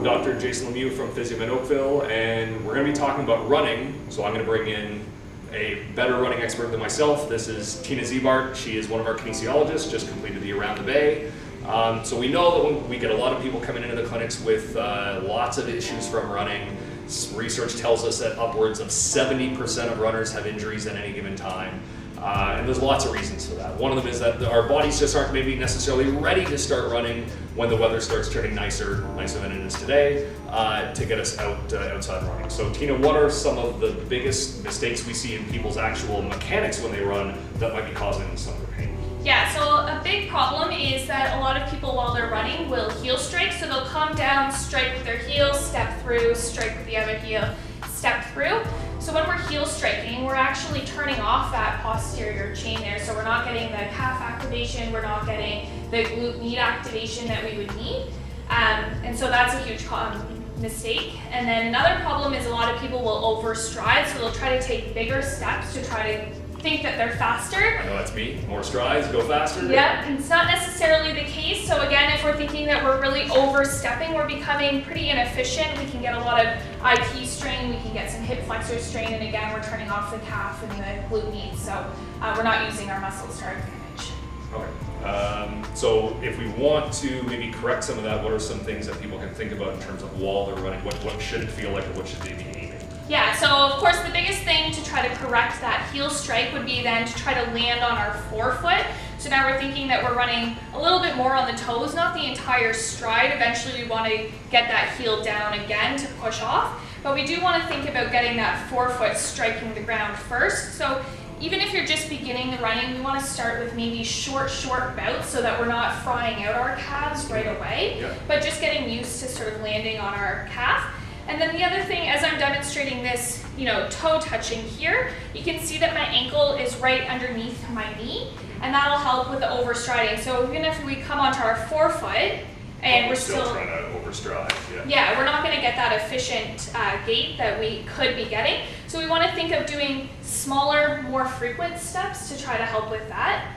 Dr. Jason Lemieux from Physio in Oakville, and we're going to be talking about running. So I'm going to bring in a better running expert than myself. This is Tina Zebart. She is one of our kinesiologists, just completed the Around the Bay. So we know that when we get a lot of people coming into the clinics with lots of issues from running. Research tells us that upwards of 70% of runners have injuries at any given time. And there's lots of reasons for that. One of them is that our bodies just aren't maybe necessarily ready to start running when the weather starts turning nicer than it is today, to get us outside running. So Tina, what are some of the biggest mistakes we see in people's actual mechanics when they run that might be causing some of their pain? Yeah, so a big problem is that a lot of people while they're running will heel strike. So they'll come down, strike with their heel, step through, strike with the other heel, step through. So when we're heel striking, we're actually turning off that posterior chain there. So we're not getting the calf activation, we're not getting the glute med activation that we would need. And so that's a huge mistake. And then another problem is a lot of people will overstride. So they'll try to take bigger steps to try to think that they're faster. I know that's me. More strides, go faster. Yeah, and it's not necessarily the case. So again, if we're thinking that we're really overstepping, we're becoming pretty inefficient. We can get a lot of IP strain, we can get some hip flexor strain, and again, we're turning off the calf and the glute med. So we're not using our muscles to our advantage. Okay. So if we want to maybe correct some of that, what are some things that people can think about in terms of while they're running? What should it feel like, or what should they be aiming? Yeah, so of course the biggest thing to try to correct that heel strike would be then to try to land on our forefoot. So now we're thinking that we're running a little bit more on the toes, not the entire stride. Eventually we want to get that heel down again to push off, but we do want to think about getting that forefoot striking the ground first. So even if you're just beginning the running, we want to start with maybe short bouts so that we're not frying out our calves right away, but just getting used to sort of landing on our calf. And then the other thing, as I'm demonstrating this, toe touching here, you can see that my ankle is right underneath my knee, and that'll help with the overstriding. So even if we come onto our forefoot, and we're still trying to overstride. Yeah, we're not going to get that efficient gait that we could be getting. So we want to think of doing smaller, more frequent steps to try to help with that.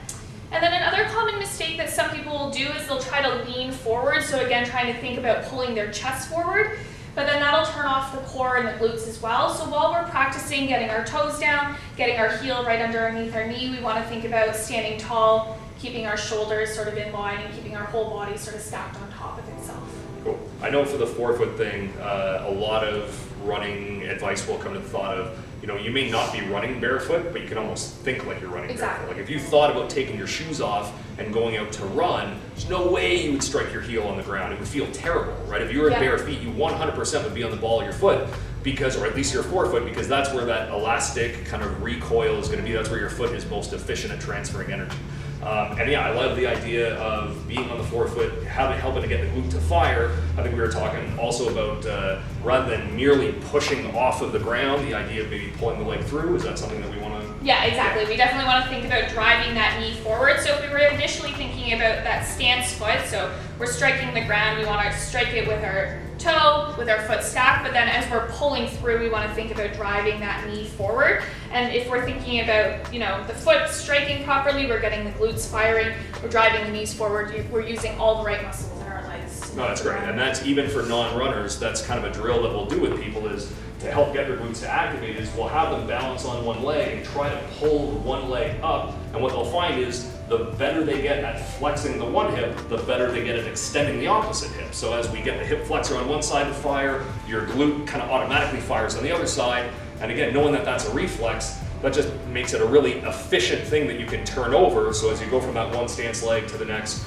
And then another common mistake that some people will do is they'll try to lean forward. So again, trying to think about pulling their chest forward. But then that'll turn off the core and the glutes as well. So while we're practicing getting our toes down, getting our heel right underneath our knee, we want to think about standing tall, keeping our shoulders sort of in line, and keeping our whole body sort of stacked on top of itself. Cool. I know for the forefoot thing, a lot of running advice will come to the thought of, you may not be running barefoot, but you can almost think like you're running barefoot. Like if you thought about taking your shoes off and going out to run, there's no way you would strike your heel on the ground. It would feel terrible, right? If you were at bare feet, you 100% would be on the ball of your foot, or at least your forefoot, because that's where that elastic kind of recoil is going to be. That's where your foot is most efficient at transferring energy. And yeah, I love the idea of being on the forefoot, helping to get the glute to fire. I think we were talking also about rather than merely pushing off of the ground, the idea of maybe pulling the leg through. Is that something that we want to? Yeah, exactly. We definitely want to think about driving that knee forward. So if we were initially thinking about that stance foot, so we're striking the ground, we want to strike it with our toe, with our foot stacked, but then as we're pulling through, we want to think about driving that knee forward. And if we're thinking about, the foot striking properly, we're getting the glutes firing, we're driving the knees forward, we're using all the right muscles in our legs. No, that's great. And that's even for non-runners, that's kind of a drill that we'll do with people is to help get their glutes to activate is we'll have them balance on one leg and try to pull one leg up. And what they'll find is the better they get at flexing the one hip, the better they get at extending the opposite hip. So as we get the hip flexor on one side to fire, your glute kind of automatically fires on the other side. And again, knowing that that's a reflex, that just makes it a really efficient thing that you can turn over. So as you go from that one stance leg to the next,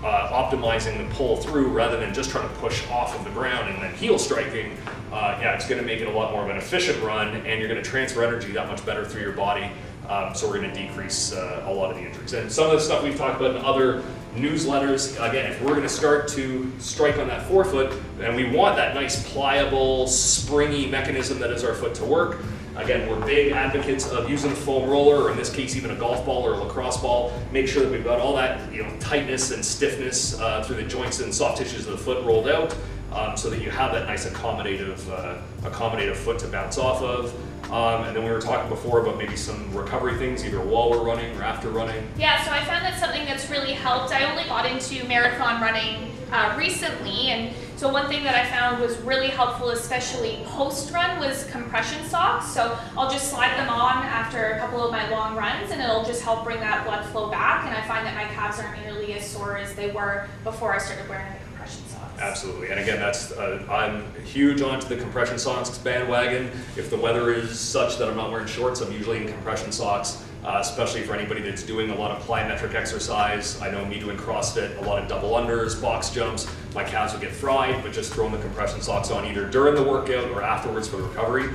optimizing the pull through rather than just trying to push off of the ground and then heel striking, it's going to make it a lot more of an efficient run, and you're going to transfer energy that much better through your body. So we're going to decrease a lot of the injuries. And some of the stuff we've talked about in other newsletters, again, if we're going to start to strike on that forefoot, and we want that nice pliable, springy mechanism that is our foot to work, again, we're big advocates of using a foam roller, or in this case, even a golf ball or a lacrosse ball. Make sure that we've got all that tightness and stiffness through the joints and soft tissues of the foot rolled out, so that you have that nice accommodative foot to bounce off of. And then we were talking before about maybe some recovery things, either while we're running or after running. Yeah, so I found that something that's really helped. I only got into marathon running recently, and So one thing that I found was really helpful, especially post-run, was compression socks. So I'll just slide them on after a couple of my long runs, and it'll just help bring that blood flow back, and I find that my calves aren't nearly as sore as they were before I started wearing the compression socks. Absolutely, and again, I'm huge onto the compression socks bandwagon. If the weather is such that I'm not wearing shorts, I'm usually in compression socks, especially for anybody that's doing a lot of plyometric exercise. I know me doing CrossFit, a lot of double unders, box jumps, my calves would get fried, but just throwing the compression socks on either during the workout or afterwards for the recovery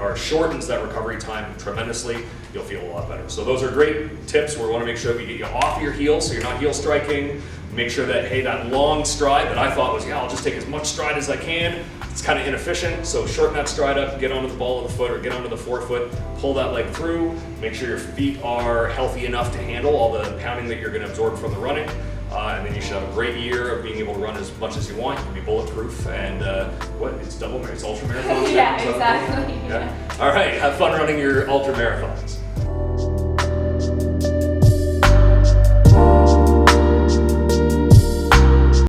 or shortens that recovery time tremendously. You'll feel a lot better. So those are great tips. We want to make sure we get you off your heels so you're not heel striking. Make sure that, hey, that long stride that I thought was, yeah, I'll just take as much stride as I can. It's kind of inefficient, so shorten that stride up, get onto the ball of the foot or get onto the forefoot, pull that leg through, make sure your feet are healthy enough to handle all the pounding that you're going to absorb from the running, and then you should have a great year of being able to run as much as you want. You can be bulletproof, and it's ultra marathons? Yeah, exactly. Yeah. All right, have fun running your ultra marathons.